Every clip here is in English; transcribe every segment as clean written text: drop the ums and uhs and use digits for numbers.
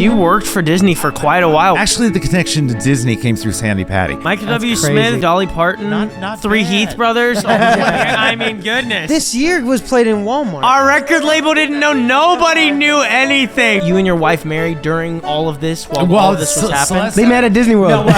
You worked for Disney for quite a while. Actually, the connection to Disney came through Sandi Patti. Michael That's W. crazy. Smith, Dolly Parton, Not three bad. Heath brothers. Oh, I mean, goodness. This year was played in Walmart. Our record label didn't know. Nobody knew anything. You and your wife married during all of this while all of this was happening? They met at Disney World.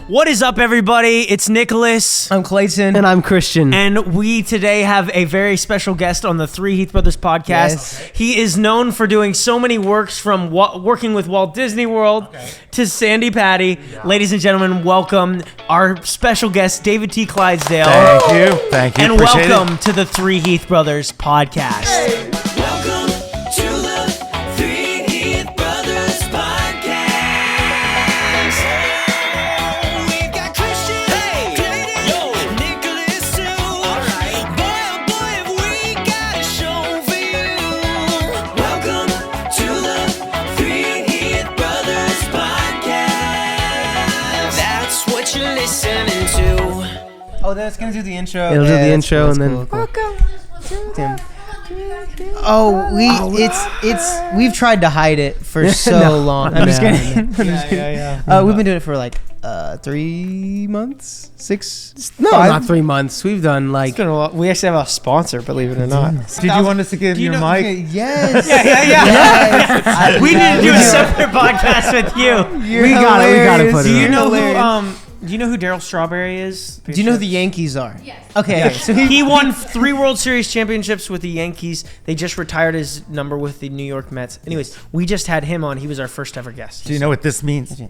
What is up, everybody? It's Nicholas. I'm Clayton. And I'm Christian. And we today have a very special guest on the Three Heath Brothers podcast. Yes. He is known for doing so many works, from working with Walt Disney World to Sandi Patti. Yeah. Ladies and gentlemen, welcome our special guest, David T. Clydesdale. Thank you. And Appreciate welcome to the Three Heath Brothers podcast. Welcome to the Three Heath Brothers podcast. We've got Christian, Clayton, Nicholas too. Boy, oh boy, have we got a show for you. Welcome to the Three Heath Brothers podcast. That's what you're listening to. Oh, that's gonna do the intro. It'll do the intro and then. We've tried to hide it for so long. I'm just kidding. We've been doing it for like 3 months, 6. No, 5? not 3 months. We've done like. It's been a lot. We actually have a sponsor, believe it or not. Did you want us to give your mic? Yes. Yeah. We need to do a separate podcast with you. We got it put it Do you on. know who? Do you know who Daryl Strawberry is? Do you know who the Yankees are? Yes. Okay, so He won 3 World Series championships with the Yankees. They just retired his number with the New York Mets. Anyways, we just had him on. He was our first ever guest. Do you know what this means? All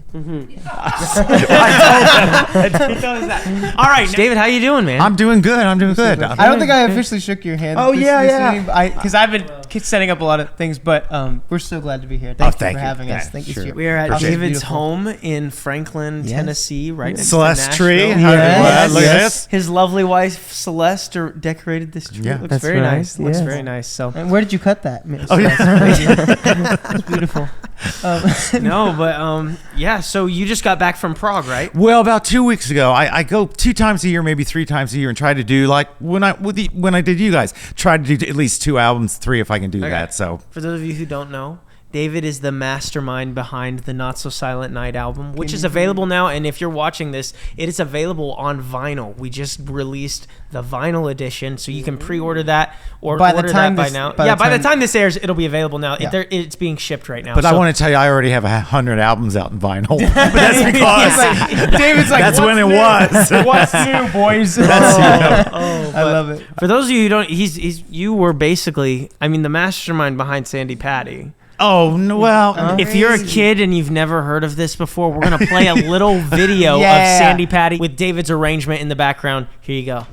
right, David, how you doing, man? I'm doing good. I don't think I officially shook your hand. Because I've been setting up a lot of things, but we're so glad to be here. Thank you for having us. Thank you. Sure. We are at Appreciate it. David's Beautiful. home in Franklin, Tennessee, right next to Celeste tree. Nashville. Look at this. His lovely wife Celeste decorated this tree. Yeah. It looks That's very right, nice. Looks yes. very nice. So And where did you cut that? Oh, yeah. It's beautiful. no, but yeah. So you just got back from Prague, right? Well, about 2 weeks ago, I go 2 times a year, maybe 3 times a year, and try to do like when I did you guys, try to do at least 2 albums, 3 if I can do that. So For those of you who don't know, David is the mastermind behind the Not So Silent Night album, which is available now. And if you're watching this, it is available on vinyl. We just released the vinyl edition, so you can pre-order that or By the order time that by this- now. by the By the time- time this airs, it'll be available now. Yeah. It's being shipped right now. But I So- want to tell you, I already have 100 albums out in vinyl. But that's because David's like, that's when it was. what's new, boys? I love it. For those of you who don't, you were basically, the mastermind behind Sandi Patti. Oh, no, well. If you're a kid and you've never heard of this before, we're going to play a little video of Sandi Patti with David's arrangement in the background. Here you go.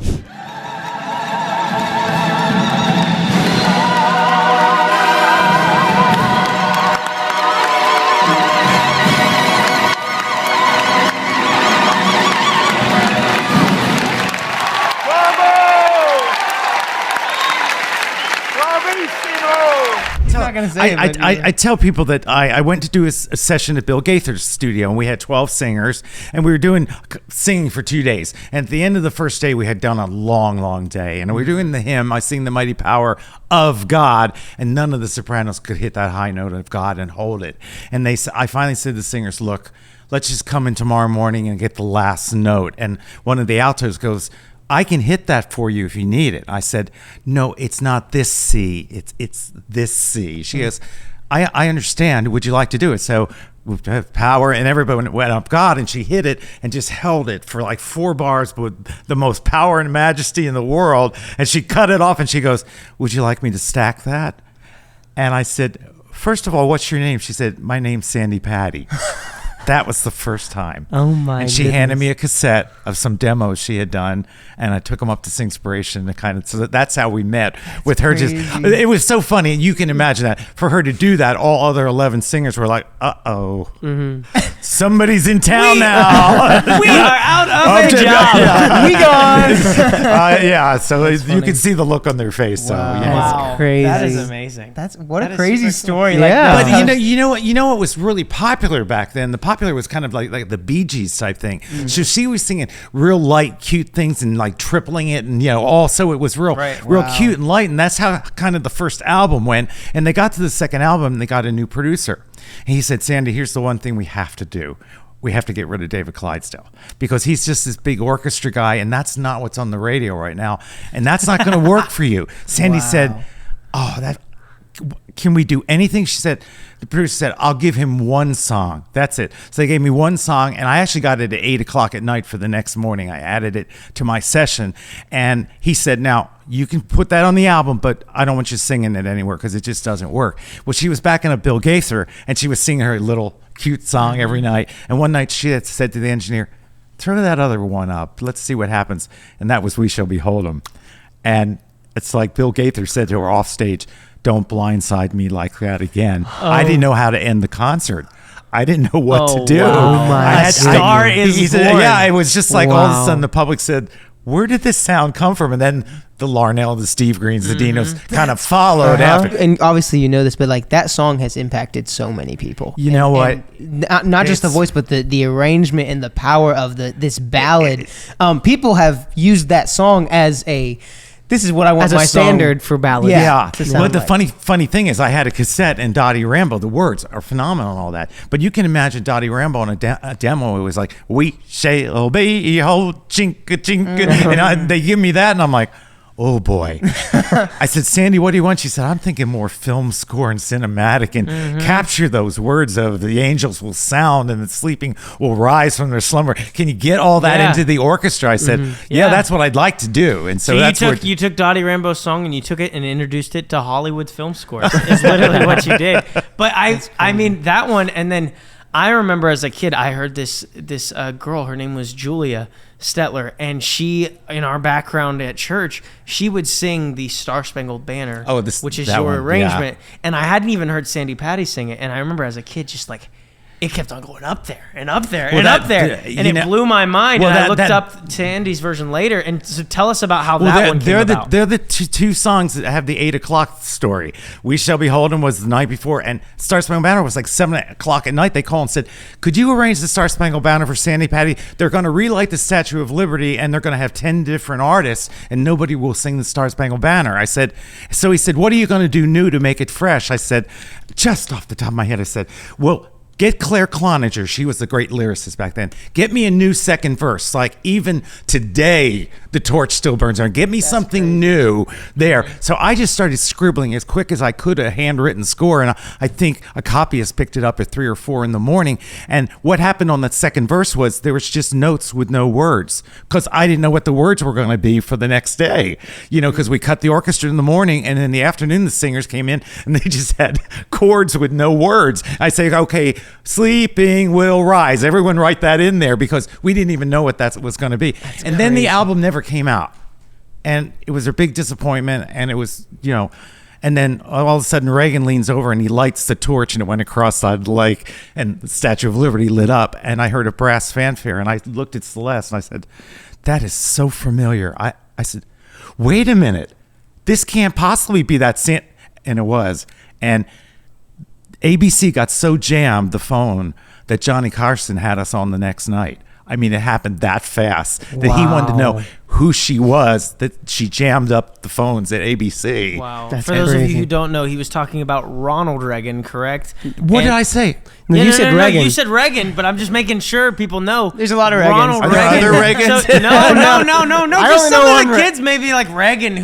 Not gonna say it, but I tell people that I went to do a session at Bill Gaither's studio, and we had 12 singers, and we were doing singing for 2 days. And at the end of the first day, we had done a long day, and we were doing the hymn, I Sing the Mighty Power of God, and none of the sopranos could hit that high note of God and hold it. And I finally said to the singers, look, let's just come in tomorrow morning and get the last note. And one of the altos goes, I can hit that for you if you need it. I said, no, it's not this C. It's this C. She goes, I understand. Would you like to do it? So we have power, and everybody went up God, and she hit it and just held it for like 4 bars with the most power and majesty in the world. And she cut it off, and she goes, would you like me to stack that? And I said, first of all, what's your name? She said, my name's Sandi Patti. That was the first time. Oh my! And she handed me a cassette of some demos she had done, and I took them up to Singspiration and so that's how we met with her. crazy. It was so funny. You can imagine that for her to do that, all other 11 singers were like, "Uh-oh." somebody's in town now. We are out of a job. Yeah. We gone. Yeah, so you funny. could see the look on their face. So Wow. yeah. Wow, crazy. That is amazing. That's what That a is crazy super cool. story. Yeah. Like, But you know what was really popular back then? The popular was kind of like the Bee Gees type thing. So she was singing real light, cute things and like tripling it, and also it was real cute and light, and that's how kind of the first album went. And they got to the second album, and they got a new producer. And he said, "Sandy, here's the one thing we have to do. We have to get rid of David Clydesdale because he's just this big orchestra guy, and that's not what's on the radio right now, and that's not going to work for you." Sandy said, "Oh, that." Can we do anything? She said, the producer said, "I'll give him one song. That's it." So they gave me one song, and I actually got it at 8:00 at night for the next morning. I added it to my session, and he said, "Now you can put that on the album, but I don't want you singing it anywhere because it just doesn't work." Well, she was backing up Bill Gaither, and she was singing her little cute song every night. And one night she had said to the engineer, "Throw that other one up. Let's see what happens." And that was "We Shall Behold Him." And it's like Bill Gaither said to her off stage, "Don't blindside me like that again." I didn't know how to end the concert. I didn't know what to do. Wow. I A star is born. Yeah, it was just like all of a Wow. sudden the public said, "Where did this sound come from?" And then the Larnell, the Steve Greens, the Dinos kind of followed after. And obviously you know this, but like that song has impacted so many people. You know what? And not just the It's- voice, but the arrangement and the power of this ballad. People have used that song as this is what I want As a my song- standard for ballads. Yeah. to sound But the like. funny thing is, I had a cassette and Dottie Rambo. The words are phenomenal and all that. But you can imagine Dottie Rambo on a demo. It was like, "We shall behold, chinka chinka," and they give me that, and I'm like, oh boy. I said, "Sandy, what do you want?" She said, "I'm thinking more film score and cinematic and capture those words of the angels will sound and the sleeping will rise from their slumber. Can you get all that Yeah. into the orchestra?" I said, yeah, that's what I'd like to do. And so, So that's you took Dottie Rambo's song and you took it and introduced it to Hollywood film scores. Is literally what you did. But I mean that one, and then I remember as a kid I heard this girl. Her name was Julia Stetler, and she, in our background at church, she would sing the Star Spangled Banner, which is that your one, arrangement. And I hadn't even heard Sandi Patti sing it, and I remember as a kid just like, it kept on going up there and up there and up there, and it blew my mind. Well, and I that- looked that- up Sandy's version later, and so tell us about how Well, that one came about. They're the two songs that have the 8:00 story. "We Shall Behold Him" was the night before, and "Star Spangled Banner" was like 7:00 at night. They called and said, "Could you arrange the Star Spangled Banner for Sandi Patti? They're going to relight the Statue of Liberty, and they're going to have 10 different artists, and nobody will sing the Star Spangled Banner." I said, so he said, "What are you going to do new to make it fresh?" I said, just off the top of my head, I said, "Well, get Claire Cloninger." She was the great lyricist back then. "Get me a new second verse. Like even today, the torch still burns on. Get me something new there." So I just started scribbling as quick as I could a handwritten score. And I think a copyist picked it up at 3 or 4 in the morning. And what happened on that second verse was there was just notes with no words because I didn't know what the words were going to be for the next day, because we cut the orchestra in the morning, and in the afternoon, the singers came in and they just had chords with no words. I say, "Okay, sleeping will rise." Everyone write that in there because we didn't even know what that was going to be. And then the album never came out. And it was a big disappointment. And it was, and then all of a sudden Reagan leans over and he lights the torch and it went across the lake and the Statue of Liberty lit up. And I heard a brass fanfare and I looked at Celeste and I said, "That is so familiar." I said, "Wait a minute. This can't possibly be that." And it was. And ABC got so jammed the phone that Johnny Carson had us on the next night. I mean, it happened that fast that he wanted to know who she was, that she jammed up the phones at ABC. Wow. That's For those of crazy. you who don't know, he was talking about Ronald Reagan, correct? What did I say? No, you said Reagan. You said Reagan, but I'm just making sure people know. There's a lot of Ronald Reagans. Are there Reagan. other Reagans? So, no. I Because only some know of the one kids may be like Reagan,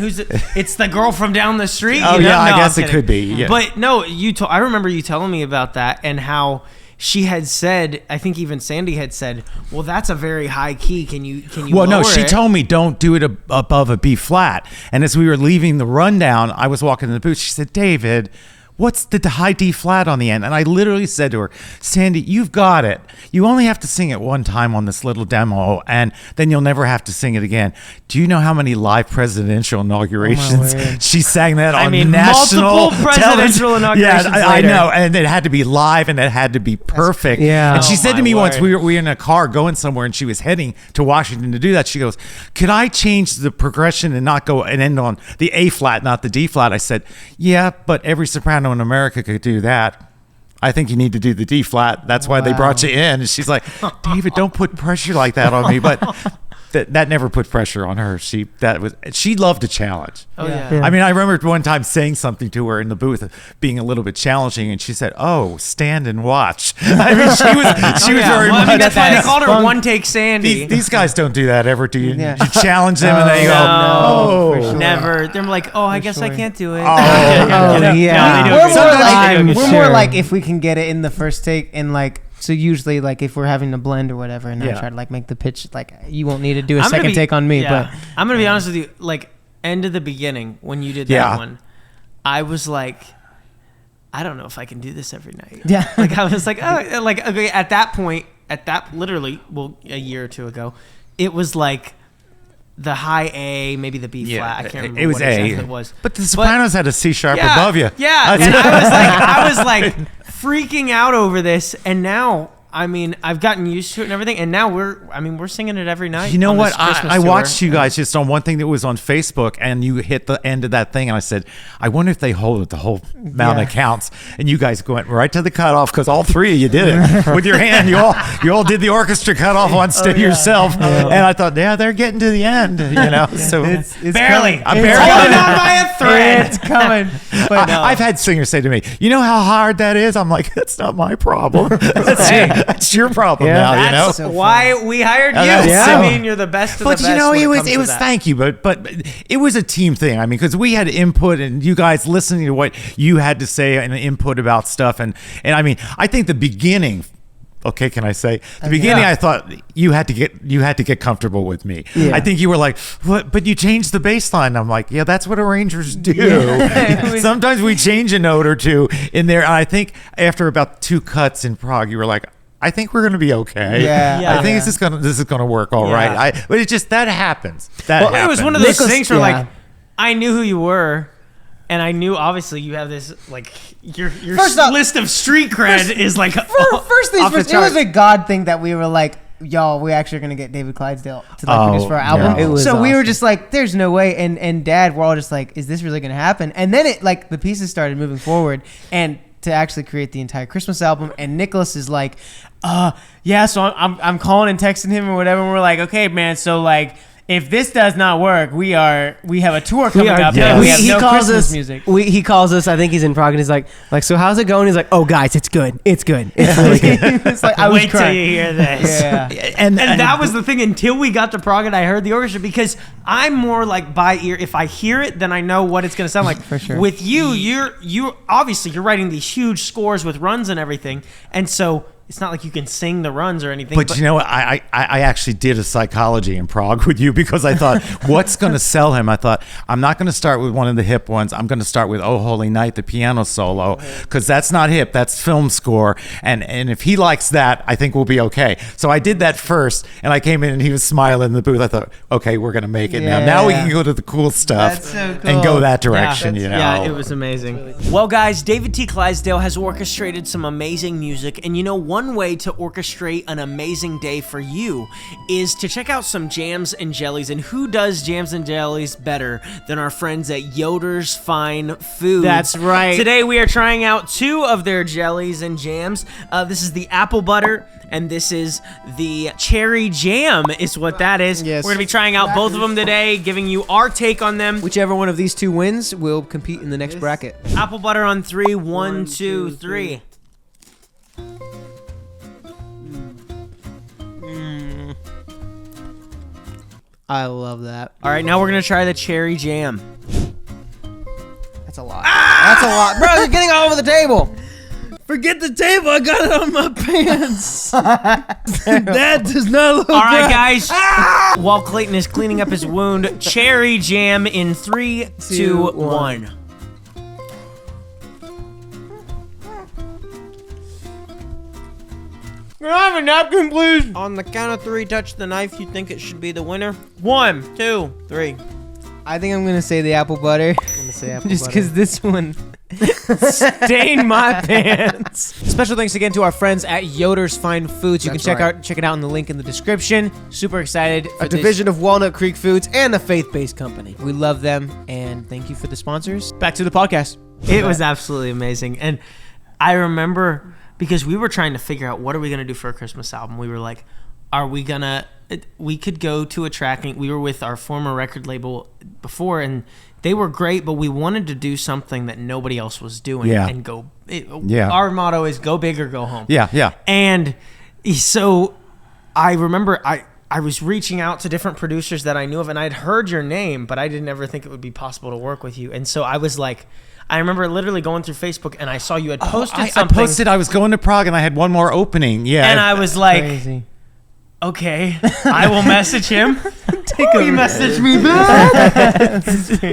it's the girl from down the street. Oh, you know? yeah, I No, guess I'm it kidding. could be, yeah. But no, I remember you telling me about that and how she had said, I think even Sandy had said, "Well, that's a very high key. Can you Well, no, lower she it?" told me don't do it above a B flat. And as we were leaving the rundown, I was walking in the booth. She said, "David, what's the high D flat on the end? And I literally said to her, Sandi, you've got it. You only have to sing it one time on this little demo, and then you'll never have to sing it again. Do you know how many live presidential inaugurations she sang that on national multiple presidential inaugurations I know, and it had to be live, and it had to be perfect. Yeah. And she said to me once, word. we were in a car going somewhere, and she was heading to Washington to do that. She goes, could I change the progression and not go and end on the A flat, not the D flat? I said, yeah, but every soprano in America could do that. I think you need to do the D flat. That's why they brought you in. And she's like, David, don't put pressure like that on me. But that never put pressure on her. She loved a challenge. Oh yeah. I mean, I remember one time saying something to her in the booth, being a little bit challenging, and she said, "Oh, stand and watch." I mean, she was very much. I mean, that's why they called her One Take Sandy. These guys don't do that ever, do you? Yeah. You challenge them and they go, No, "Oh, for sure. never. They're like, oh, I guess I can't do it. We're more like if we can get it in the first take, and like so usually like if we're having to blend or whatever, and I try to like make the pitch, like you won't need to do a second take on me. But I'm gonna be honest with you, like end of the beginning when you did that one, I was like, I don't know if I can do this every night. Yeah. Like I was like, oh, like okay, at that literally, well, a year or two ago, it was like the high A, maybe the B flat. I can't remember. It was what A. exactly it was. But the Sopranos had a C sharp above you. Yeah, and I was like freaking out over this, and now. I mean, I've gotten used to it and everything, and now we're singing it every night. You know on what? this Christmas I tour. watched you guys just on one thing that was on Facebook, and you hit the end of that thing, and I said, I wonder if they hold it the whole amount of counts. And you guys went right to the cutoff because all three of you did it with your hand. You all did the orchestra cutoff on stage yourself, and I thought, they're getting to the end, you know. So it's barely. coming. It's holding on by a thread. It's coming. But I've had singers say to me, you know how hard that is? I'm like, that's not my problem. That's your problem now, you know? That's why we hired you. Yeah. I mean, you're the best of the But best. you know, when it was comes to that. thank you, but it was a team thing. I mean, because we had input and you guys listening to what you had to say and input about stuff, and I mean, I think the beginning. Okay, can I say the beginning? I thought you had to get comfortable with me. Yeah. I think you were like, "What?" But you changed the bass line. I'm like, "Yeah, that's what arrangers do." Yeah. Sometimes we change a note or two in there. And I think after about 2 cuts in Prague, you were like, I think we're gonna be okay. Yeah. I think this is gonna work all right. But it just that happens. It was one of those things where yeah. like I knew who you were, and I knew obviously you have this like your list of street cred is like first things off the first, it was chart. a God thing that we were like, y'all, we actually are gonna get David Clydesdale to like produce for our album. no. It was so we were awesome. just like, there's no way. And Dad, we're all just like, is this really gonna happen? And then it like the pieces started moving forward, and to actually create the entire Christmas album. And Nicholas is like, yeah. So I'm calling and texting him or whatever. And we're like, okay, man. So like, if this does not work, we have a tour coming up. yes. And we have he no calls Christmas us. music. He calls us. I think he's in Prague, and he's like, so how's it going? He's like, oh, guys, it's good. It's good. It's really good. It's like I was Wait till crying. you hear this. Yeah. And that was the thing until we got to Prague and I heard the orchestra, because I'm more like by ear. If I hear it, then I know what it's going to sound like. For sure. With you obviously you're writing these huge scores with runs and everything, and so it's not like you can sing the runs or anything. But you know what? I actually did a psychology in Prague with you because I thought, what's going to sell him? I thought, I'm not going to start with one of the hip ones. I'm going to start with Oh Holy Night, the piano solo, because that's not hip. That's film score. And if he likes that, I think we'll be okay. So I did that first, and I came in and he was smiling in the booth. I thought, okay, we're going to make it now. Now we can go to the cool stuff That's so cool. and go that direction, you know? Yeah, it was amazing. Well, guys, David T. Clydesdale has orchestrated some amazing music, and you know, one way to orchestrate an amazing day for you is to check out some jams and jellies. And who does jams and jellies better than our friends at Yoders Fine Foods? That's right. Today we are trying out 2 of their jellies and jams. This is the apple butter, and this is the cherry jam is what that is. Yes. We're going to be trying out both of them today, giving you our take on them. Whichever one of these 2 wins will compete in the next bracket. Apple butter on 3. 1, 2, 3. I love that. All right, now we're going to try the cherry jam. That's a lot. That's a lot, bro. You're getting all over the table. Forget the table. I got it on my pants. That does not look All right, guys. While Clayton is cleaning up his wound, cherry jam in 3, 2, 1. Can I have a napkin, please? On the count of 3, touch the knife. You think it should be the winner? 1, 2, 3. I think I'm gonna say the apple butter. I'm gonna say apple Just butter. because this one Stained my pants. Special thanks again to our friends at Yoders Fine Foods. You That's can right. check it out in the link in the description. Super excited for A division of Walnut Creek Foods and a faith-based company. We love them, and thank you for the sponsors. Back to the podcast. It was absolutely amazing. And I remember because we were trying to figure out what are we going to do for a Christmas album. We were like, are we going to, we could go to a tracking. We were with our former record label before and they were great, but we wanted to do something that nobody else was doing and go. Our motto is go big or go home. Yeah. And so I remember I was reaching out to different producers that I knew of and I'd heard your name, but I didn't ever think it would be possible to work with you. And so I was like, I remember literally going through Facebook and I saw you had posted something. I posted I was going to Prague and I had one more opening. Yeah. And I was like, crazy. Okay, I will message him. He messaged me back.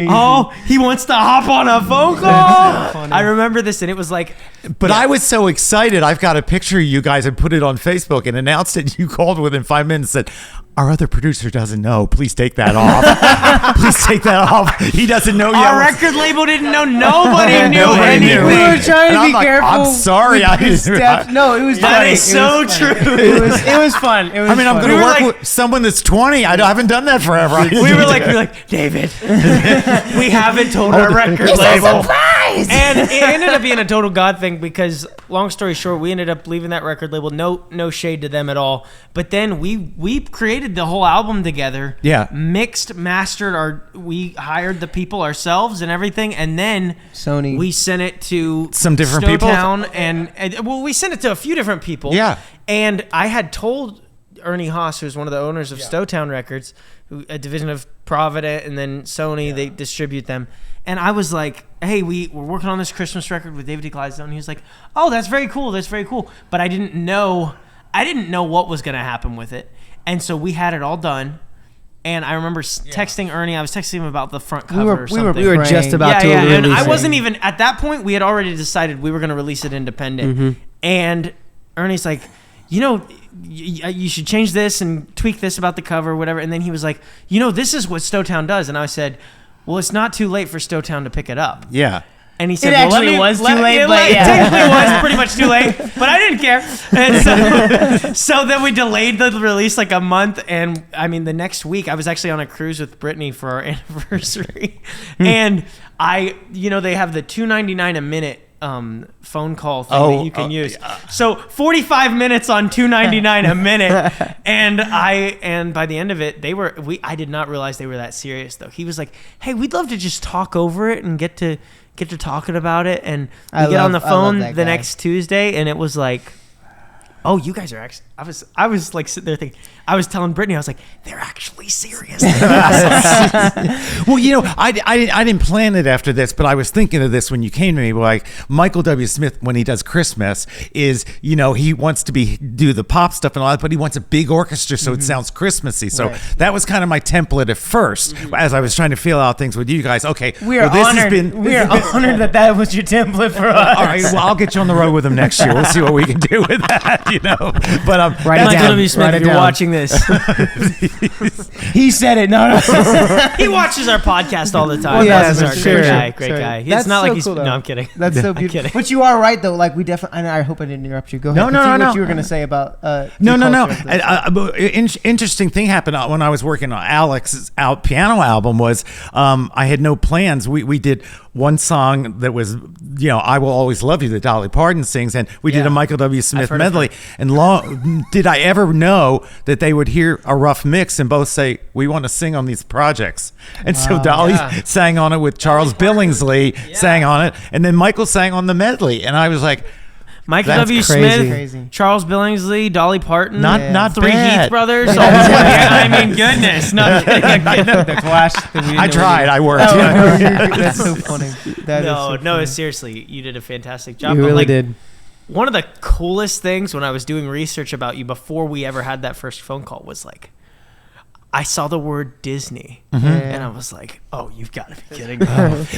Oh, he wants to hop on a phone call. I remember this, and it was like, But I was so excited. I've got a picture of you guys and put it on Facebook and announced it. You called within 5 minutes and said, our other producer doesn't know. Please take that off. Please take that off. He doesn't know yet. our record label didn't know. Nobody knew Nobody anything. knew. We were trying And to I'm be like, careful. I'm sorry. with I the didn't- steps. No, it was That funny. is It so was true. funny. It was fun. It was I mean, I'm fun. going to We were work like- with someone that's 20. I haven't done that forever. We were like, David, we haven't told our record label. And it ended up being a total God thing because, long story short, we ended up leaving that record label. No shade to them at all. But then we created the whole album together. Yeah. Mixed, mastered. We hired the people ourselves and everything, and then Sony. we sent it to Some different people? Stowtown, and we sent it to a few different people. Yeah. And I had told Ernie Haas, who's one of the owners of Stowtown Records, a division of Provident, and then Sony, they distribute them. And I was like, hey, we're working on this Christmas record with David D. Clydesdale. And he was like, oh, that's very cool. That's very cool. But I didn't know what was going to happen with it. And so we had it all done. And I remember texting Ernie. I was texting him about the front cover or something. We were just about to and release I it. wasn't even, at that point, we had already decided we were going to release it independent. And Ernie's like, you should change this and tweak this about the cover or whatever. And then he was like, this is what Stowtown does. And I said, well, it's not too late for Stowtown to pick it up. Yeah. And he said, It actually was too late, it but yeah. technically was pretty much too late, but I didn't care. And so then we delayed the release like a month. And I mean, the next week I was actually on a cruise with Brittany for our anniversary. And they have the $2.99 a minute phone call thing that you can use. So 45 minutes on $2.99 a minute. And by the end of it, I did not realize they were that serious though. He was like, hey, we'd love to just talk over it and get to talking about it. And we get on the phone the next Tuesday and it was like, oh, you guys are actually, I was like sitting there thinking, I was telling Brittany, I was like, they're actually serious. Well, I didn't plan it after this, but I was thinking of this when you came to me. Like Michael W. Smith, when he does Christmas, is he wants to do the pop stuff and all that, but he wants a big orchestra so it sounds Christmassy. So that was kind of my template at first, as I was trying to feel out things with you guys. Okay, We are honored that was your template for us. All right, well, I'll get you on the road with him next year. We'll see what we can do with that, But Write it Michael down. W. Smith, Write it if you're down. watching this, He said it. No. he watches our podcast all the time. Well, yeah, This is for our sure. great Sure. guy. It's That's not so like he's. cool, though. No, I'm kidding. That's so beautiful. kidding. But you are right though. Like we definitely. And I hope I didn't interrupt you. Go ahead. No, Continue no. What you were gonna say about? No. Interesting thing happened when I was working on Alex's piano album was I had no plans. We did one song that was, I Will Always Love You, that Dolly Parton sings, and we did a Michael W. Smith heard of medley. And did I ever know that they would hear a rough mix and both say, we want to sing on these projects. And so Dolly sang on it with Charles Billingsley, sang on it, and then Michael sang on the medley. And I was like, Michael That's W. crazy. Smith, Crazy. Charles Billingsley, Dolly Parton, not three bad. Heath brothers. I mean, goodness. Not kidding. the clash. That we didn't I know tried. I worked. That's so funny. That is so No, funny. seriously, you did a fantastic job. You But, really like, did. One of the coolest things when I was doing research about you before we ever had that first phone call was like, I saw the word Disney, Mm-hmm. and I was like, "Oh, you've got to be kidding me!"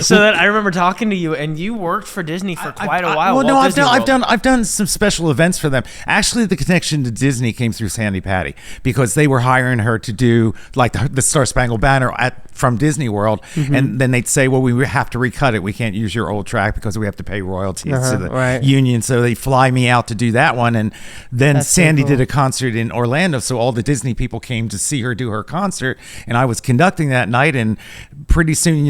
So then I remember talking to you, and you worked for Disney for quite a while. Well, no, Walt Disney World. I've done some special events for them. Actually, the connection to Disney came through Sandi Patti because they were hiring her to do like the Star Spangled Banner from Disney World, and then they'd say, "Well, we have to recut it. We can't use your old track because we have to pay royalties to the union." So they fly me out to do that one, and then Sandy did a concert in Orlando, so all the Disney people came to see her do her concert, and I was conducting that night, and pretty soon,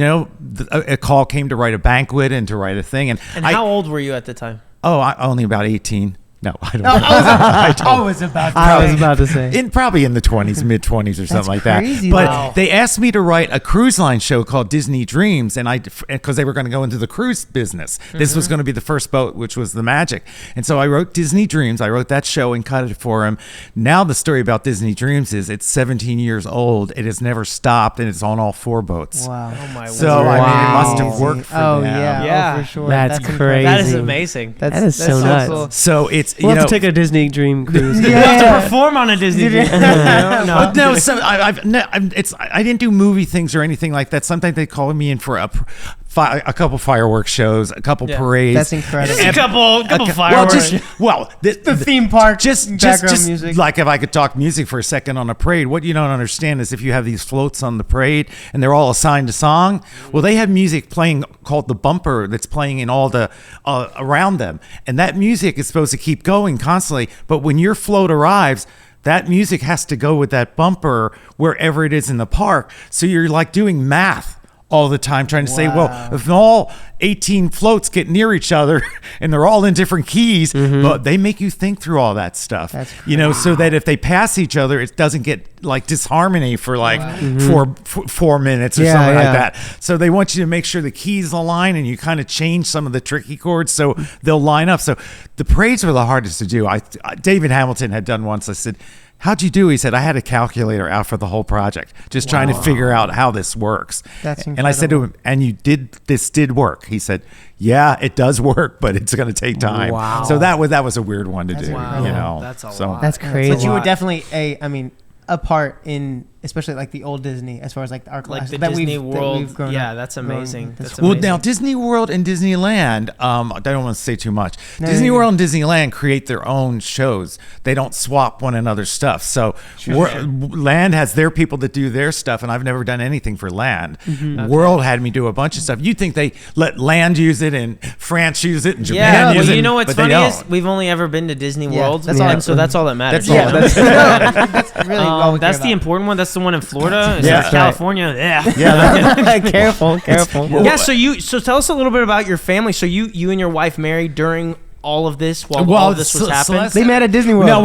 a call came to write a banquet and to write a thing, and how old were you at the time? only about 18. No, I don't know. I was about to say. Probably in the 20s, mid-20s or something like crazy, that. But wow. they asked me to write a cruise line show called Disney Dreams, and because they were going to go into the cruise business. This was going to be the first boat, which was the Magic. And so I wrote Disney Dreams. I wrote that show and cut it for him. Now the story about Disney Dreams is it's 17 years old. It has never stopped, and it's on all 4 boats. Wow. Oh my So, word! I mean, it must have worked for them. Yeah. for sure. That's incredible. crazy. That is amazing. That is so nuts. cool. So it's, We'll have to take a Disney Dream cruise. You have to perform on a Disney. No. No, so I didn't do movie things or anything like that. Sometimes they call me in for a couple fireworks shows, a couple parades. That's incredible. Just a couple Well, fireworks. The theme park, just background music. like if I could talk music for a second on a parade, what you don't understand is if you have these floats on the parade and they're all assigned a song, well, they have music playing called the bumper that's playing in all the around them, and that music is supposed to keep going constantly. But when your float arrives, that music has to go with that bumper wherever it is in the park. So you're like doing math all the time trying to say, well, if all 18 floats get near each other and they're all in different keys, but they make you think through all that stuff. That's so that if they pass each other, it doesn't get like disharmony for like 4 minutes or something like that. So they want you to make sure the keys align, and you kind of change some of the tricky chords so they'll line up. So the parades were the hardest to do. David Hamilton had done once. I said, "How'd you do?" He said, "I had a calculator out for the whole project, just trying to figure out how this works." That's And I said to him, "And this did work?" He said, "Yeah, it does work, but it's going to take time." Wow. So that was a weird one to do. Wow. That's a lot. That's crazy. But you were definitely a part in, especially like the old Disney, as far as like our Like class the that Disney we've World. grown Yeah, up that's knowing. amazing. That's Well, amazing. now Disney World and Disneyland, I don't want to say too much. No, Disney no, no. World and Disneyland create their own shows. They don't swap one another's stuff. So Land has their people that do their stuff, and I've never done anything for Land. World had me do a bunch of stuff. You'd think they let Land use it and France use it and Japan Yeah, use well, it. you know what's but they funny is don't. we've only ever been to Disney Yeah, World, that's all- and so that's all that matters. That's all. That's really all we care That's the about. important one. That's the one in Florida. Yeah. It's California. Yeah. Yeah, Careful. Yeah. So tell us a little bit about your family. So you and your wife married during all of this while all of this was happening. They met at Disney World. No,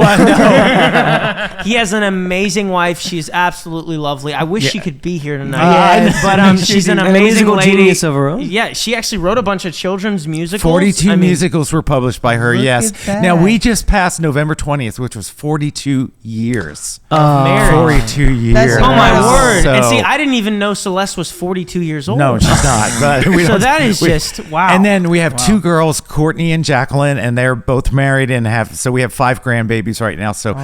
He has an amazing wife. She's absolutely lovely. I wish she could be here tonight. Yes. But she's an An amazing musical lady. genius of her own. Yeah, she actually wrote a bunch of children's musicals. 42 I mean, musicals were published by her, Look yes. at that. Now, we just passed November 20th, which was 42 years. marriage. 42 years. That's Oh my Wow. word! And So- see, I didn't even know Celeste was 42 years old. No, she's not. But we So don't- that is just wow. And then we have 2 girls, Courtney and Jacqueline, and they're both married and we have 5 grandbabies right now. So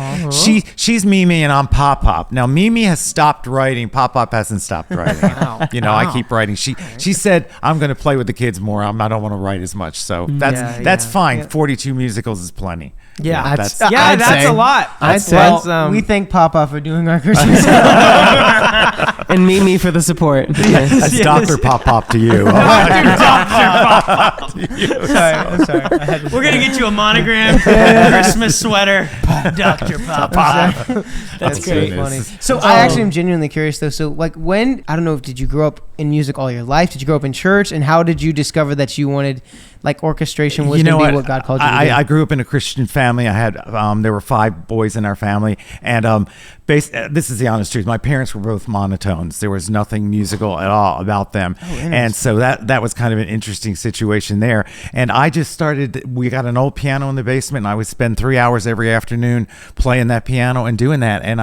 she's Mimi and I'm Pop Pop. Now Mimi has stopped writing. Pop Pop hasn't stopped writing. I keep writing. She said, "I'm going to play with the kids more. I don't want to write as much." So that's fine. 42 musicals is plenty. yeah, that's I'd that's say. a lot. I'd say. we thank Papa for doing our Christmas. And me for the support. that's Dr. Pop Pop to you. I'm sorry. I had to We're gonna get you a monogram, Christmas sweater, Dr. Pop. That's great. funny. So I actually am genuinely curious though. So like when, I don't know, did you grow up in music all your life? Did you grow up in church? And how did you discover that you wanted like orchestration was going to be what God called you to do? I grew up in a Christian family. I had there were 5 boys in our family, and this is the honest truth. My parents were both monotones. There was nothing musical at all about them, and so that was kind of an interesting situation there. And I just started. We got an old piano in the basement, and I would spend 3 hours every afternoon playing that piano and doing that. And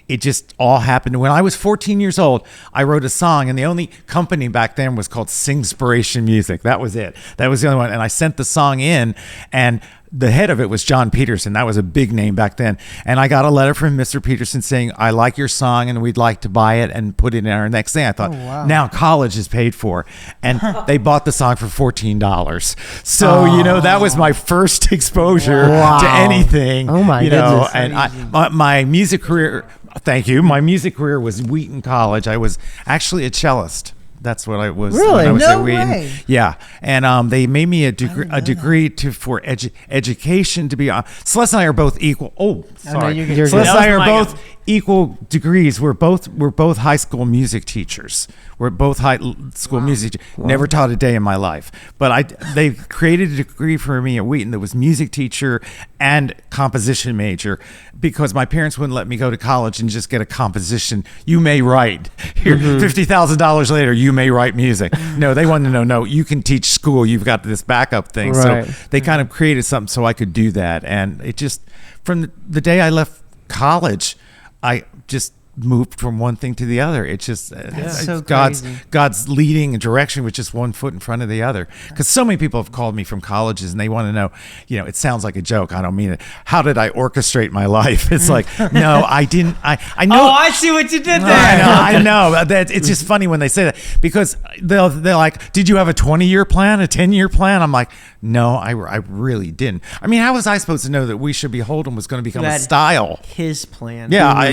it just all happened when I was 14 years old. I wrote a song, and the only company back then was called Singspiration Music. That was it. That was was the only one. And I sent the song in, and the head of it was John Peterson. That was a big name back then. And I got a letter from Mr. Peterson saying, I like your song and we'd like to buy it and put it in our next thing. I thought, now college is paid for. And they bought the song for $14. So, that was my first exposure to anything. Oh my goodness. And my music career, thank you. My music career was Wheaton College. I was actually a cellist. That's what I was. Really? When I was No at Wheaton. way. Yeah, and they made me a degree for education to be. Celeste and I are both equal. Oh, sorry. you're good. Celeste and I are my both equal degrees. We're both high school music teachers. We're both high school music. Never taught a day in my life, but they created a degree for me at Wheaton that was music teacher and composition major, because my parents wouldn't let me go to college and just get a composition. You may write here, $50,000 later. You may write music. No, they wanted to know. No, you can teach school. You've got this backup thing. Right. So they kind of created something so I could do that, and it just from the day I left college, I just moved from one thing to the other. It's just so God's leading and direction with just one foot in front of the other. Because so many people have called me from colleges and they want to know, it sounds like a joke. I don't mean it. How did I orchestrate my life? It's like, no, I didn't. I know. Oh, I see what you did there. I know. That it's just funny when they say that, because they're like, did you have a 20-year plan, a 10-year plan? I'm like, no, I really didn't. I mean, how was I supposed to know that We Should Be Hold'em was going to become a style? His plan. Yeah, I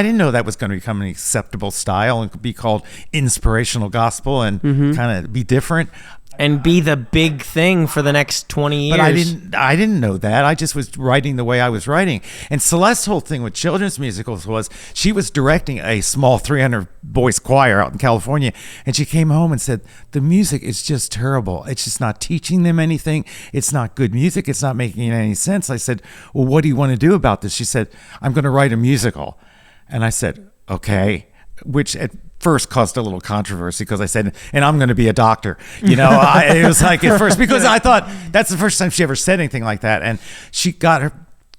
didn't know that was going to become an acceptable style and be called inspirational gospel and kind of be different. And be the big thing for the next 20 years. But I didn't know that. I just was writing the way I was writing. And Celeste's whole thing with children's musicals was she was directing a small 300 voice choir out in California. And she came home and said, the music is just terrible. It's just not teaching them anything. It's not good music. It's not making any sense. I said, well, what do you want to do about this? She said, I'm going to write a musical. And I said, okay, which at first caused a little controversy because I said, and I'm going to be a doctor. It was like at first, because I thought that's the first time she ever said anything like that. And she got her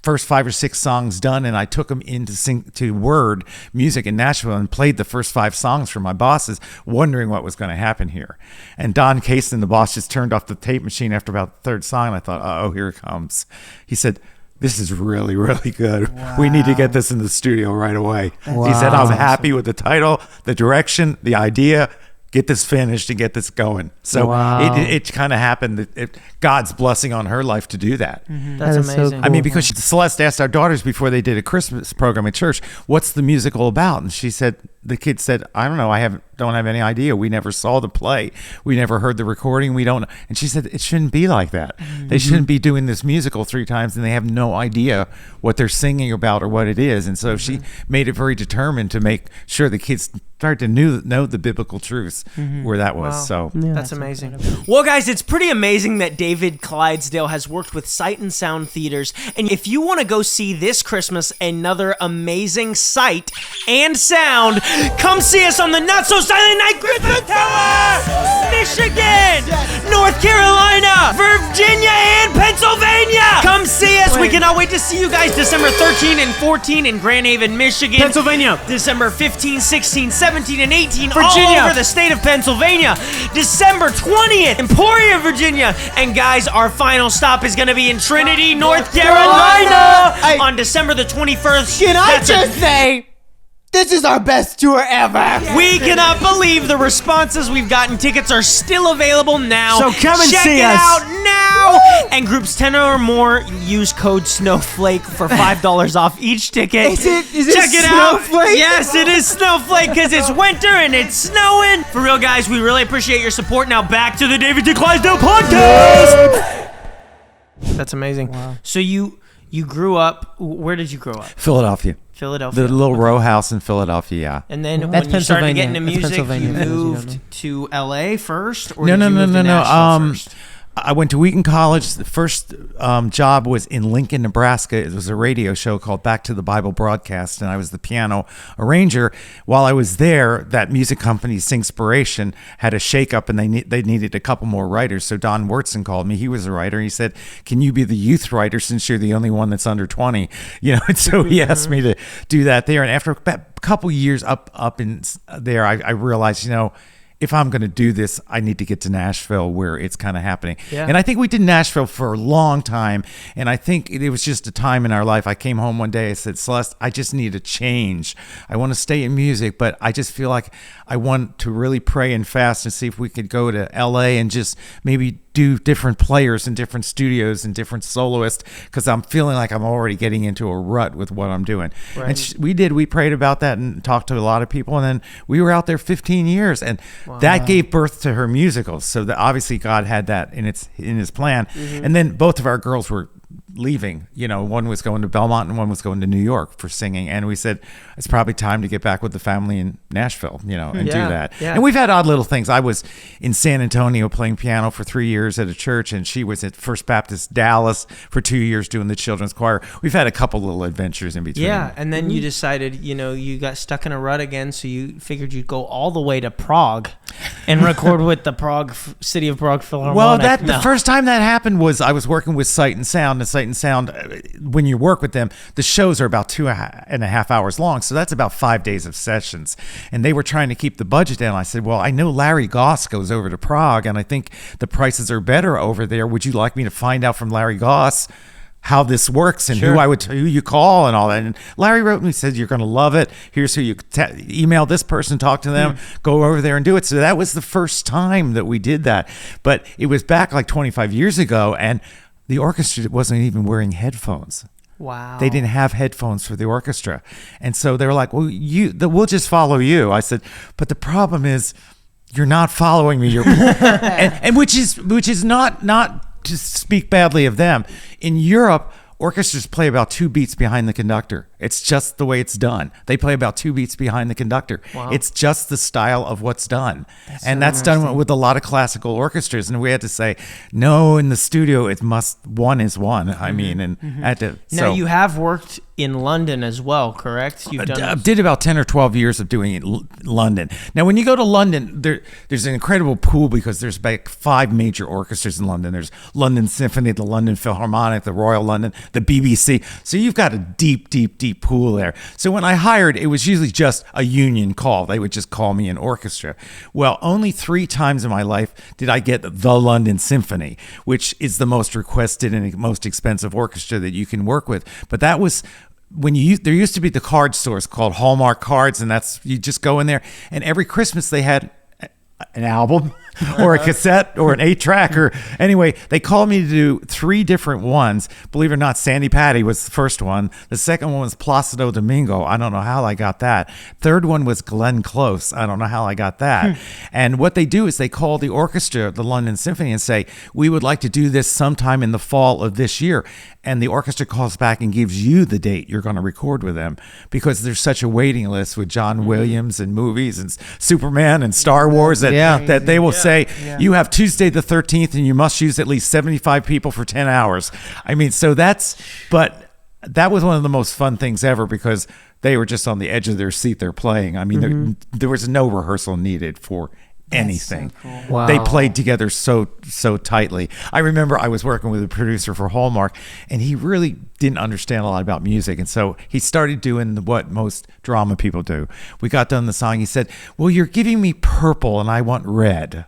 first 5 or 6 songs done, and I took them in to sing to Word Music in Nashville and played the first 5 songs for my bosses, wondering what was going to happen here. And Don Caston, the boss, just turned off the tape machine after about the 3rd song, and I thought, oh, here it comes. He said, this is really, really good. Wow. We need to get this in the studio right away. He said, I'm happy with the title, the direction, the idea. Get this finished and get this going. So it kind of happened. God's blessing on her life to do that. That's amazing. So cool. I mean, because Celeste asked our daughters before they did a Christmas program at church, what's the musical about? And she said, the kids said, I don't know. Don't have any idea. We never saw the play. We never heard the recording. We don't. And she said, it shouldn't be like that. They shouldn't be doing this musical 3 times and they have no idea what they're singing about or what it is. And so she made it very determined to make sure the kids started to know the biblical truths where that was. Wow. So that's amazing. Well, guys, it's pretty amazing that David Clydesdale has worked with Sight and Sound Theaters. And if you want to go see this Christmas another amazing sight and sound, come see us on the Not So Silent Night Christmas Tower! Michigan, North Carolina, Virginia, and Pennsylvania! Come see us. We cannot wait to see you guys December 13 and 14 in Grand Haven, Michigan. Pennsylvania. December 15, 16, 17, and 18 Virginia. all over the state of Pennsylvania. December 20th, Emporia, Virginia. And guys, our final stop is going to be in Trinity, North Carolina on December the 21st. Can I just say, this is our best tour ever. We cannot believe the responses we've gotten. Tickets are still available now. So come and Check see it us. out now. And groups 10 or more use code Snowflake for $5 off each ticket. Is it Check it out. Snowflake? Yes, it is Snowflake because it's winter and it's snowing. For real, guys, we really appreciate your support. Now back to the David D. Clydesdale podcast. That's amazing. Wow. So you grew up. Where did you grow up? Philadelphia. Philadelphia. The little row house in Philadelphia, yeah. And then That's when you started Pennsylvania. getting into That's music, you Pennsylvania, moved to LA first? Or No. did you move to Nashville first? I went to Wheaton College. The first job was in Lincoln, Nebraska. It was a radio show called Back to the Bible Broadcast, and I was the piano arranger. While I was there, that music company, Singspiration, had a shakeup, and they needed a couple more writers. So Don Wurtson called me. He was a writer. He said, "Can you be the youth writer since you're the only one that's under 20?" And so he asked me to do that there. And after a couple years up in there, I realized, if I'm going to do this, I need to get to Nashville where it's kind of happening. Yeah. And I think we did Nashville for a long time. And I think it was just a time in our life. I came home one day, I said, Celeste, I just need a change. I want to stay in music, but I just feel like I want to really pray and fast and see if we could go to LA and just maybe do different players and different studios and different soloists, because I'm feeling like I'm already getting into a rut with what I'm doing. Right. And we prayed about that and talked to a lot of people, and then we were out there 15 years, and that gave birth to her musicals. So that obviously God had that in his plan. And then both of our girls were leaving. One was going to Belmont and one was going to New York for singing, and we said it's probably time to get back with the family in Nashville, and do that. Yeah. And we've had odd little things. I was in San Antonio playing piano for 3 years at a church, and she was at First Baptist Dallas for 2 years doing the children's choir. We've had a couple little adventures in between. Yeah, and then you decided, you got stuck in a rut again, so you figured you'd go all the way to Prague and record with the City of Prague Philharmonic. Well, the first time that happened was I was working with Sight and Sound, and Sight and Sound, when you work with them, the shows are about 2.5 hours long, so that's about 5 days of sessions, and they were trying to keep the budget down. I said, well, I know Larry Goss goes over to Prague, and I think the prices are better over there. Would you like me to find out from Larry Goss how this works and who you call and all that? And Larry wrote me, said, you're going to love it. Here's who you email this person, talk to them, go over there and do it. So that was the first time that we did that. But it was back like 25 years ago, and the orchestra wasn't even wearing headphones. Wow. They didn't have headphones for the orchestra. And so they were like, well, we'll just follow you. I said, but the problem is you're not following me. and which is not to speak badly of them. In Europe, orchestras play about 2 beats behind the conductor. It's just the way it's done. They play about 2 beats behind the conductor. Wow. It's just the style of what's done. That's done with a lot of classical orchestras. And we had to say, no, in the studio, one is one. I mean, and had to. Now, you have worked in London as well, correct? You've done I did about 10 or 12 years of doing it in London. Now, when you go to London, there's an incredible pool because there's like 5 major orchestras in London. There's London Symphony, the London Philharmonic, the Royal London, the BBC. So you've got a deep pool there. So when I hired, it was usually just a union call. They would just call me an orchestra. Well, only 3 times in my life did I get the London Symphony, which is the most requested and most expensive orchestra that you can work with. But that was when there used to be the card stores called Hallmark Cards, and you just go in there, and every Christmas they had an album or a cassette or an 8-track, or anyway, they called me to do 3 different ones. Believe it or not, Sandi Patti was the first one. The second one was Placido Domingo. I don't know how I got that. Third one was Glenn Close. I don't know how I got that. And what they do is they call the orchestra, the London Symphony, and say, we would like to do this sometime in the fall of this year. And the orchestra calls back and gives you the date you're going to record with them, because there's such a waiting list with John Williams and movies and Superman and Star Wars that they will say, you have Tuesday the 13th and you must use at least 75 people for 10 hours. I mean, but that was one of the most fun things ever, because they were just on the edge of their seat. They're playing. I mean, there was no rehearsal needed for anything. So cool. Wow. They played together so tightly. I remember I was working with a producer for Hallmark, and he really didn't understand a lot about music, and so he started doing what most drama people do. We got done the song. He said, well, you're giving me purple and I want red.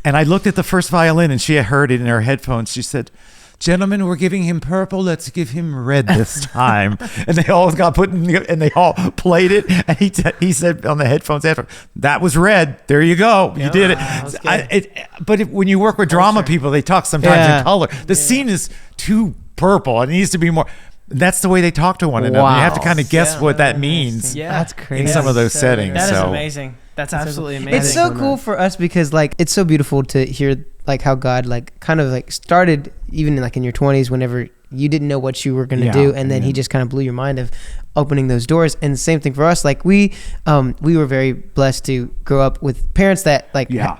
And I looked at the first violin, and she had heard it in her headphones. She said, gentlemen, we're giving him purple. Let's give him red this time. And they all got and they all played it. And he said on the headphones after, that was red. There you go. You did it. When you work with drama people, they talk sometimes in color. The scene is too purple. It needs to be more. That's the way they talk to one another. You have to kind of guess what that means. Yeah. That's crazy. In some of those settings. That is amazing. That's absolutely amazing. It's so cool for us because it's so beautiful to hear how God kind of started even in your 20s whenever you didn't know what you were going to do, and then he just kind of blew your mind of opening those doors. And the same thing for us. We were very blessed to grow up with parents that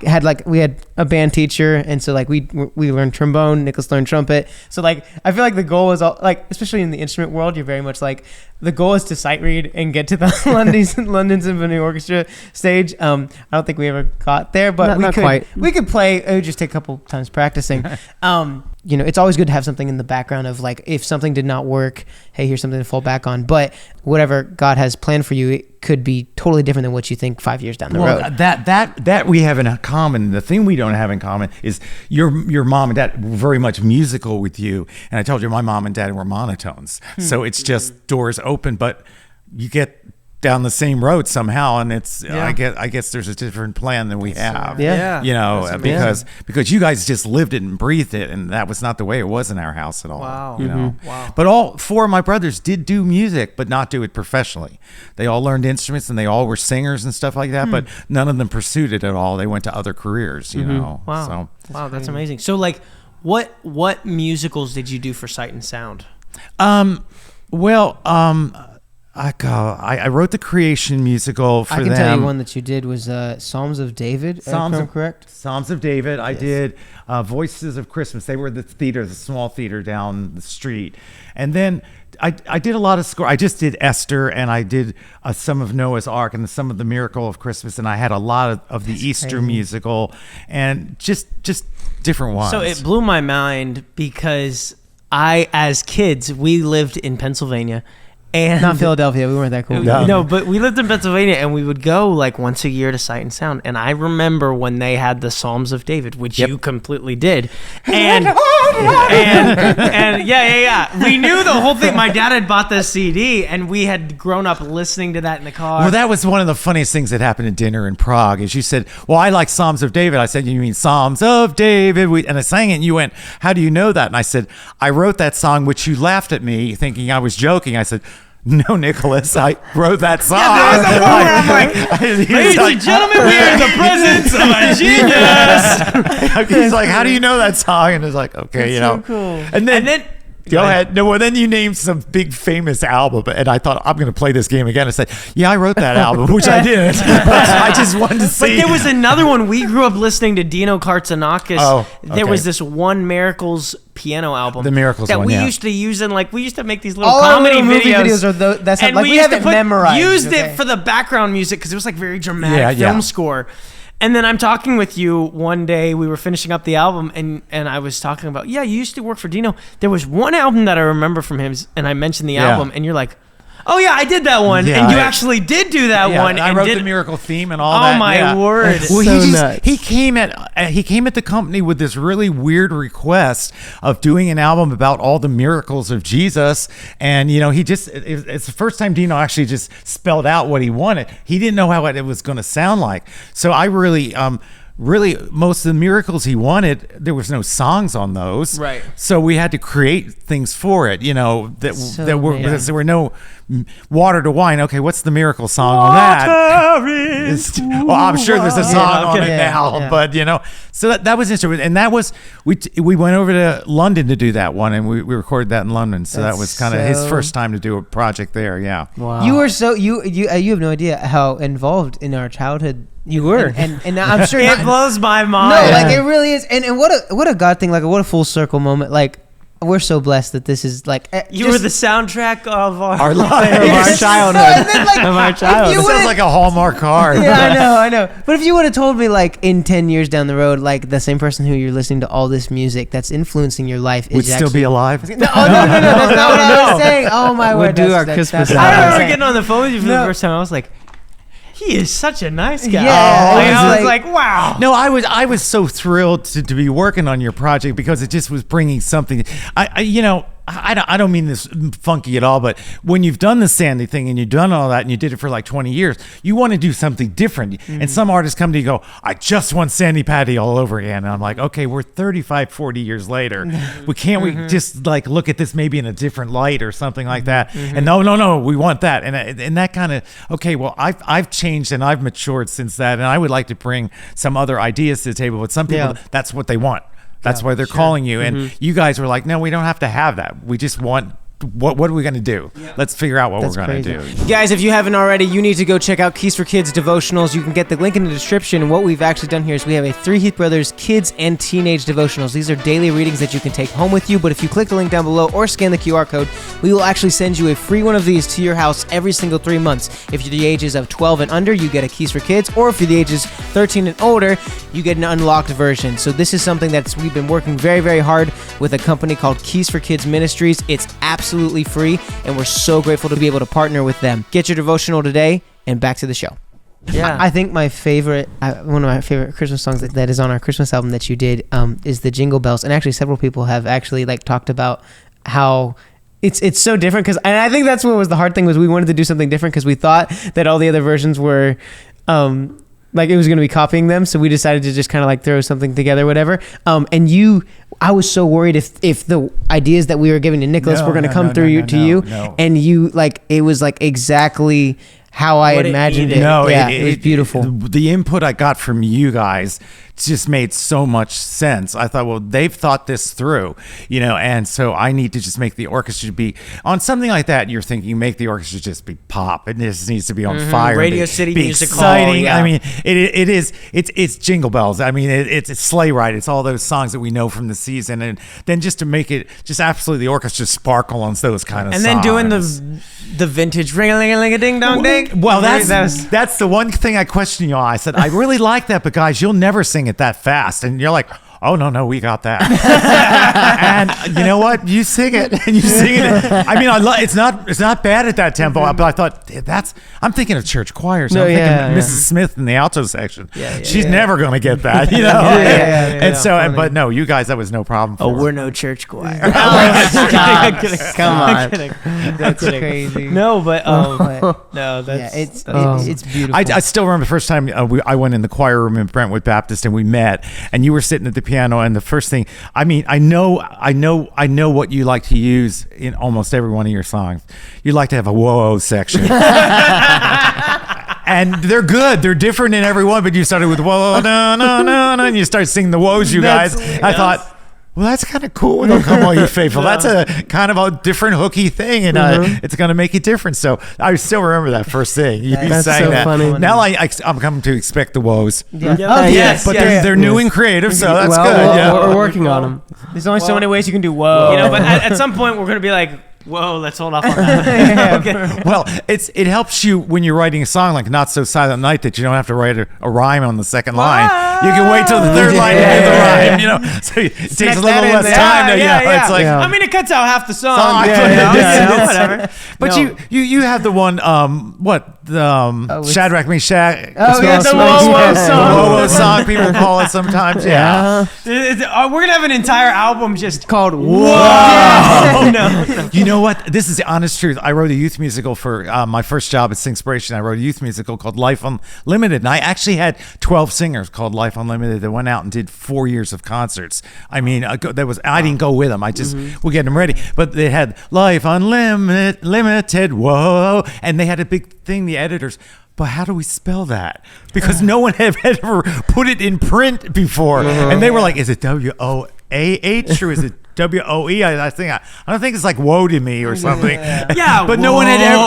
had we had a band teacher, and so we learned trombone. Nicholas learned trumpet. So I feel like the goal was especially in the instrument world, you're very much the goal is to sight read and get to the London Symphony Orchestra stage. I don't think we ever got there, but not quite. We could play. It would just take a couple times practicing. it's always good to have something in the background of like, if something did not work, hey, here's something to fall back on. But whatever God has planned for you, it could be totally different than what you think 5 years down the road. That we have in common. The thing we don't have in common is your mom and dad were very much musical with you. And I told you my mom and dad were monotones. So it's just doors open, but you get down the same road somehow, and it's I guess there's a different plan than we have. Because you guys just lived it and breathed it, and that was not the way it was in our house at all. Wow. Wow. But all 4 of my brothers did do music, but not do it professionally. They all learned instruments, and they all were singers and stuff like that, but none of them pursued it at all. They went to other careers, you know. Wow. Wow, that's amazing. So like what musicals did you do for Sight and Sound? I wrote the creation musical for them. I can tell you one that you did was Psalms of David. If I'm correct. Psalms of David. Yes. I did Voices of Christmas. They were the small theater down the street. And then I did a lot of score. I just did Esther, and I did some of Noah's Ark and some of the Miracle of Christmas, and I had a lot of the Easter musical, and just different ones. So it blew my mind because as kids, we lived in Pennsylvania. And not Philadelphia. We weren't that cool. No, but we lived in Pennsylvania, and we would go like once a year to Sight and Sound. And I remember when they had the Psalms of David, which you completely did. And we knew the whole thing. My dad had bought the CD, and we had grown up listening to that in the car. Well, that was one of the funniest things that happened at dinner in Prague. Is you said, "Well, I like Psalms of David." I said, "You mean Psalms of David?" And I sang it, and you went, "How do you know that?" And I said, "I wrote that song," which you laughed at me, thinking I was joking. I said, "No, Nicholas, I wrote that song." Yeah, there was a moment where I'm like, "Ladies and gentlemen, we are in the presence of a genius." He's like, "How do you know that song?" And it's like, "Okay, so cool. And then go ahead. No, well, then you named some big famous album, and I thought, I'm going to play this game again. I said, "Yeah, I wrote that album," which I didn't. I just wanted to see. But there was another one. We grew up listening to Dino Karzanakis. Oh, There was this one Miracles piano album. The Miracles that one, we yeah. used to use in we used to make these little All comedy our movie videos. are that's and like we have it memorized. Used it for the background music because it was like very dramatic Yeah, film yeah. score. And then I'm talking with you one day. We were finishing up the album, and I was talking about, you used to work for Dino. There was one album that I remember from him, and I mentioned the album, and you're like, "Oh yeah, I did that one," Yeah, and you actually did do that one. I and wrote did, the Miracle theme and all Oh that. my word! Well, so nuts. he came at the company with this really weird request of doing an album about all the miracles of Jesus, and it's the first time Dino actually just spelled out what he wanted. He didn't know how it was going to sound like, so I really most of the miracles he wanted, there was no songs on those, Right. So we had to create things for it, there were no water to wine. Okay, what's the miracle song on that? Well, I'm sure there's a song on it now, but so that was interesting, and that was we went over to London to do that one, and we recorded that in London. So that was kind of his first time to do a project there. Yeah. Wow. You were so you have no idea how involved in our childhood you were, and I'm sure It blows my mind. No, like it really is, and what a God thing, like what a full circle moment, like. We're so blessed that this is like you were the soundtrack of our life, of our childhood. Of our childhood. It sounds like a Hallmark card. Yeah, I know. But if you would have told me like in 10 years down the road, like the same person who you're listening to all this music that's influencing your life would is still be alive. No, that's not what I was saying. Oh my word. do our Christmas that's I what remember saying. getting on the phone with you for the first time. I was like, he is such a nice guy. Yeah, I was like, wow. No, I was so thrilled to be working on your project because it just was bringing something. I don't mean this funky at all, but when you've done the Sandi thing and you've done all that and you did it for like 20 years, you want to do something different. Mm-hmm. And some artists come to you and go, "I just want Sandi Patti all over again." And I'm like, okay, we're 35, 40 years later. We just like look at this maybe in a different light or something like that. Mm-hmm. And no, we want that. And that kind of, okay, well, I've changed and I've matured since that. And I would like to bring some other ideas to the table, but some people, that's what they want. That's why they're calling you. And you guys were like, "No, we don't have to have that. We just want, what are we going to do? Let's figure out what we're going to do." Guys, if you haven't already, you need to go check out Keys for Kids Devotionals. You can get the link in the description. What we've actually done here is we have a 3 Heath Brothers kids and teenage devotionals. These are daily readings that you can take home with you, but if you click the link down below or scan the QR code, we will actually send you a free one of these to your house every single 3 months. If you're the ages of 12 and under, you get a Keys for Kids, or if you're the ages 13 and older, you get an unlocked version. So this is something we've been working very, very hard with a company called Keys for Kids Ministries. It's absolutely free, and we're so grateful to be able to partner with them. Get your devotional today, and back to the show. Yeah. I think my favorite, one of my favorite Christmas songs that is on our Christmas album that you did, is the Jingle Bells. And actually, several people have actually like talked about how it's so different. And I think that's what was the hard thing, was we wanted to do something different because we thought that all the other versions were like it was going to be copying them. So we decided to just kind of like throw something together, whatever. I was so worried if the ideas that we were giving to Nicholas were going to come through to you. And you like, it was like exactly how I imagined it. No, it was beautiful. The input I got from you guys just made so much sense. I thought, well, they've thought this through, and so I need to just make the orchestra be on something like that. You're thinking, make the orchestra just be pop. It just needs to be on fire. Radio City Music Hall. Exciting. Yeah. I mean, it's Jingle Bells. I mean, it's Sleigh Ride. It's all those songs that we know from the season, and then just to make it just absolutely the orchestra sparkle on those kind of and songs. then doing the vintage ring-a-ling-a-ling-a-ding-dong-ding. Well, that's the one thing I questioned you on. I said, I really like that, but guys, you'll never sing it that fast. And you're like, oh, no, we got that. And you know what? You sing it, and you sing it. I mean, it's not bad at that tempo, but I thought, I'm thinking of church choirs. I'm thinking Mrs. Smith in the alto section. She's never going to get that, But no, you guys, that was no problem for we're no church choir. Come on. That's crazy. No, but no, that's it's beautiful. I still remember the first time I went in the choir room in Brentwood Baptist and we met, and you were sitting at the piano, and the first thing, I mean, I know what you like to use in almost every one of your songs. You like to have a whoa section. And they're good. They're different in every one, but you started with whoa, no, no, no, no, and you start singing the woes, you guys. I thought, well, that's kind of cool. Don't come all you faithful. That's a kind of a different hooky thing, and it's going to make it different. So I still remember that first thing. You That's sang so that. funny. Now I'm coming to expect the woes. Yeah. yes, But yes. they're new and creative, so that's Well, good. Yeah. We're working on them. There's only so many ways you can do whoa. But at some point we're gonna be like, whoa, let's hold off on that. Okay. Well, it helps you when you're writing a song like Not So Silent Night that you don't have to write a rhyme on the second line. You can wait till the third line to get the rhyme, So it takes a little less time. It's like, I mean, it cuts out half the song. Whatever. But you have the one, Shadrach, Meshach. The whoa song. The whoa song, people call it sometimes. Yeah. We're gonna have an entire album just Called Whoa. No. You know what? This is the honest truth. I wrote a youth musical for my first job at Singspiration. I wrote a youth musical called Life Unlimited, and I actually had 12 singers called Life Unlimited that went out and did 4 years of concerts. I mean, I didn't go with them. I just would get them ready. But they had Life Unlimited, whoa, and they had a big thing. The editors. But how do we spell that? Because no one had ever put it in print before, and they were like, "Is it WOAH or is it WOE?" I don't think it's like "woe to me" or something. Yeah, but no one had ever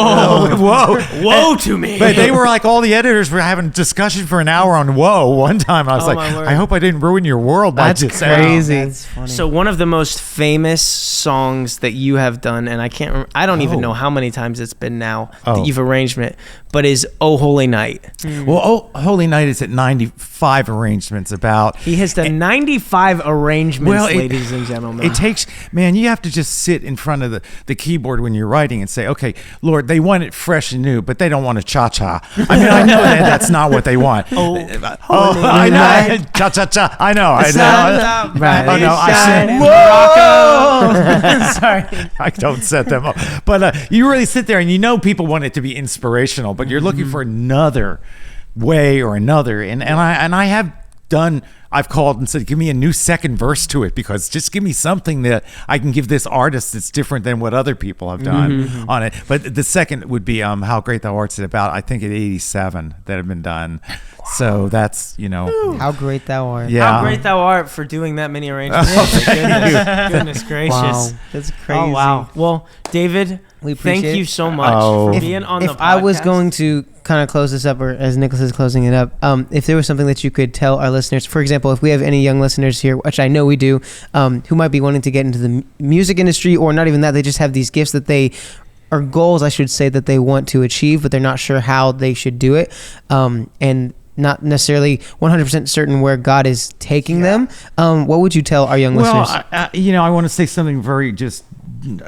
Woe to me. But they were like, all the editors were having a discussion for an hour on "whoa" one time. I was like, my word. I hope I didn't ruin your world by just saying. crazy. That's funny. So one of the most famous songs that you have done, and I don't even know how many times it's been now that you've arranged it, but is "Oh Holy Night." Well, "Oh Holy Night" is at 95 arrangements about. He has done 95 arrangements, ladies and gentlemen. It takes, man, you have to just sit in front of the keyboard when you're writing and say, okay, Lord, they want it fresh and new, but they don't want a cha-cha. I mean, I know that's not what they want. I know. Cha-cha-cha. I know. Right. Oh, no, I said, Sorry. I don't set them up. But you really sit there and you know people want it to be inspirational, but you're looking for another way or another. And I have done, I've called and said, give me a new second verse to it, because just give me something that I can give this artist that's different than what other people have done on it. But the second would be How Great Thou Art, about, I think, at 87 that have been done. So that's, How Great Thou Art. Yeah. How great thou art for doing that many arrangements. Goodness gracious. Wow. That's crazy. Oh, wow. Well, David, We appreciate thank you it. so much for being on the podcast. If I was going to kind of close this up, or as Nicholas is closing it up, if there was something that you could tell our listeners, for example, if we have any young listeners here, which I know we do, who might be wanting to get into the music industry, or not even that, they just have these gifts that they, or goals, I should say, that they want to achieve, but they're not sure how they should do it. And not necessarily 100% certain where God is taking them. What would you tell our young listeners? I want to say something very just,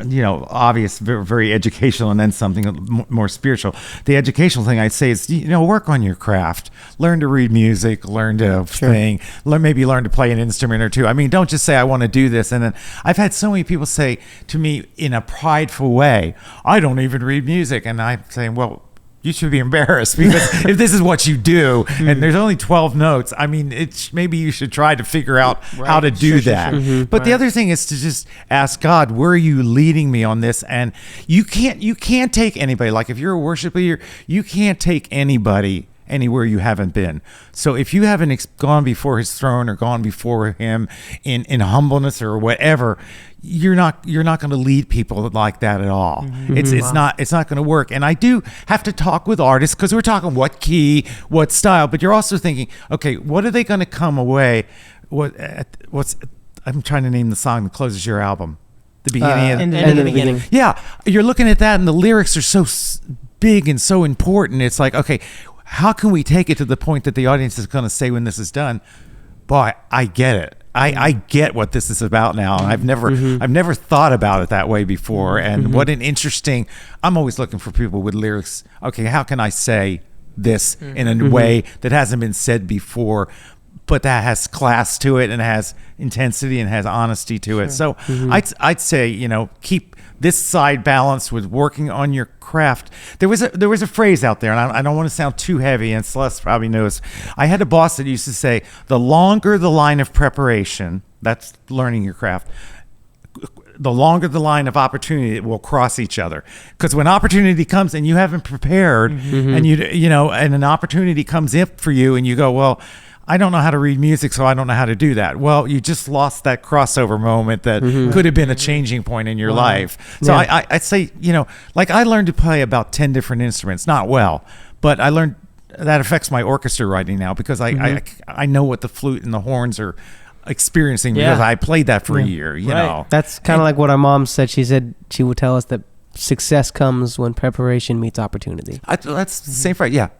obvious, very, very educational, and then something more spiritual. The educational thing I'd say is, work on your craft. Learn to read music, learn to sing, maybe learn to play an instrument or two. I mean, don't just say, I want to do this. And then I've had so many people say to me in a prideful way, I don't even read music. And I'm saying, well, you should be embarrassed, because if this is what you do and there's only 12 notes, I mean, maybe you should try to figure out how to do that. But the other thing is to just ask God, where are you leading me on this? And you can't take anybody. Like if you're a worship leader, you can't take anybody anywhere you haven't been. So if you haven't gone before his throne or gone before him in humbleness or whatever, you're not going to lead people like that at all. It's not going to work. And I do have to talk with artists, because we're talking what key, what style, but you're also thinking, okay, what are they going to come away? I'm trying to name the song that closes your album. The beginning and the beginning. Yeah, you're looking at that, and the lyrics are so big and so important. It's like, okay, how can we take it to the point that the audience is going to say when this is done, boy, I get it. I get what this is about now. And I've never thought about it that way before. And what an interesting, I'm always looking for people with lyrics. Okay, how can I say this in a way that hasn't been said before, but that has class to it and has intensity and has honesty to it. So I'd say, keep this side balanced with working on your craft. There was a phrase out there, and I don't want to sound too heavy, and Celeste probably knows. I had a boss that used to say, the longer the line of preparation, that's learning your craft, the longer the line of opportunity, it will cross each other. Because when opportunity comes and you haven't prepared, and and an opportunity comes in for you, and you go, well, I don't know how to read music, so I don't know how to do that. Well, you just lost that crossover moment that could have been a changing point in your life. So I'd say, like I learned to play about 10 different instruments, not well, but I learned that affects my orchestra writing now, because I know what the flute and the horns are experiencing because I played that for a year, you know. That's kind of like what our mom said. She said she would tell us that success comes when preparation meets opportunity. That's the same phrase, yeah.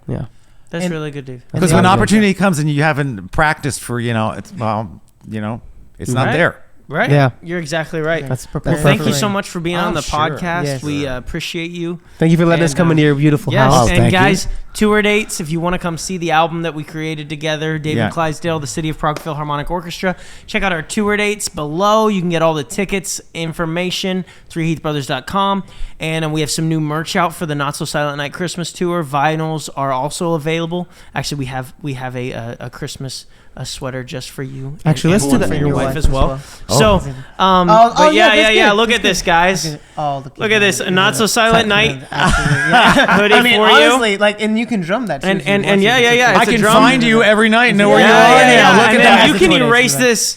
That's really good, Dave. Because when opportunity comes and you haven't practiced for, it's not there. Right. Yeah. You're exactly right. That's Well, prepared. thank you so much for being on the podcast. Yes. We appreciate you. Thank you for letting us come into your beautiful Yes, house. and guys, tour dates, if you want to come see the album that we created together, David Clydesdale, the City of Prague Philharmonic Orchestra, check out our tour dates below. You can get all the tickets, information, 3heathbrothers.com. And we have some new merch out for the Not So Silent Night Christmas tour. Vinyls are also available. Actually, we have a Christmas sweater just for you. Actually, let's do that for your wife as well. Oh. So, Oh, yeah. that's good. Look at this, guys. Look at this, a Not So Silent Night Absolutely. hoodie for honestly, you. and you can drum that too. And if you want to. yeah. I It's a can drum. find you every night and know where you are. Yeah. Look And at then that. you can That's the erase tour dates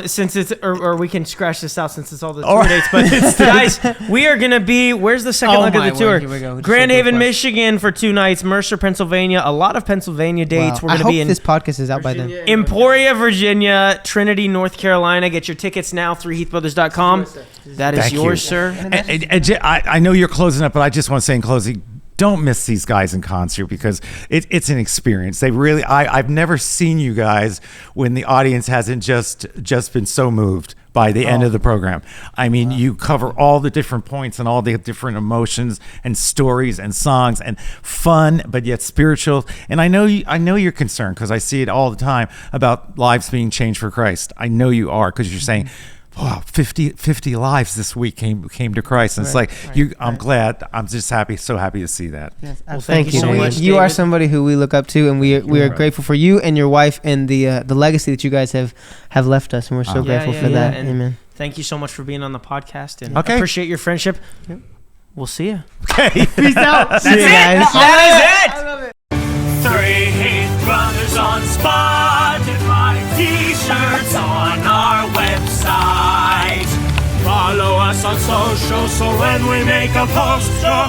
this since it's, or we can scratch this out since it's all the tour dates. But guys, we are gonna be. Where's the second leg of the tour? Here we go. Grand Haven, Michigan for 2 nights. Mercer, Pennsylvania. A lot of Pennsylvania dates. We're I gonna hope be in this podcast is out by then. Emporia, Virginia. Trinity, North Carolina. Get your tickets now. 3heathbrothers.com. That is Thank yours, you. sir. And I know you're closing up, but I just want to say in closing, don't miss these guys in concert, because it's an experience. They really, I've never seen you guys when the audience hasn't just been so moved by the end of the program. I mean, you cover all the different points and all the different emotions and stories and songs and fun, but yet spiritual. And I know you're concerned, because I see it all the time about lives being changed for Christ. I know you are, because you're saying, wow, 50 lives this week came to Christ. And I'm glad. I'm just so happy to see that. Yes, Well, absolutely. thank you so much, You are David. somebody who we look up to, and we are grateful for you and your wife and the legacy that you guys have left us, and we're so grateful for that. And Amen. Thank you so much for being on the podcast, and Okay. appreciate your friendship. We'll see you. Okay. Peace out. See you guys. That is it. 3 Heath Brothers on Spotify, t-shirts on our website. Follow us on social, so when we make a post, you're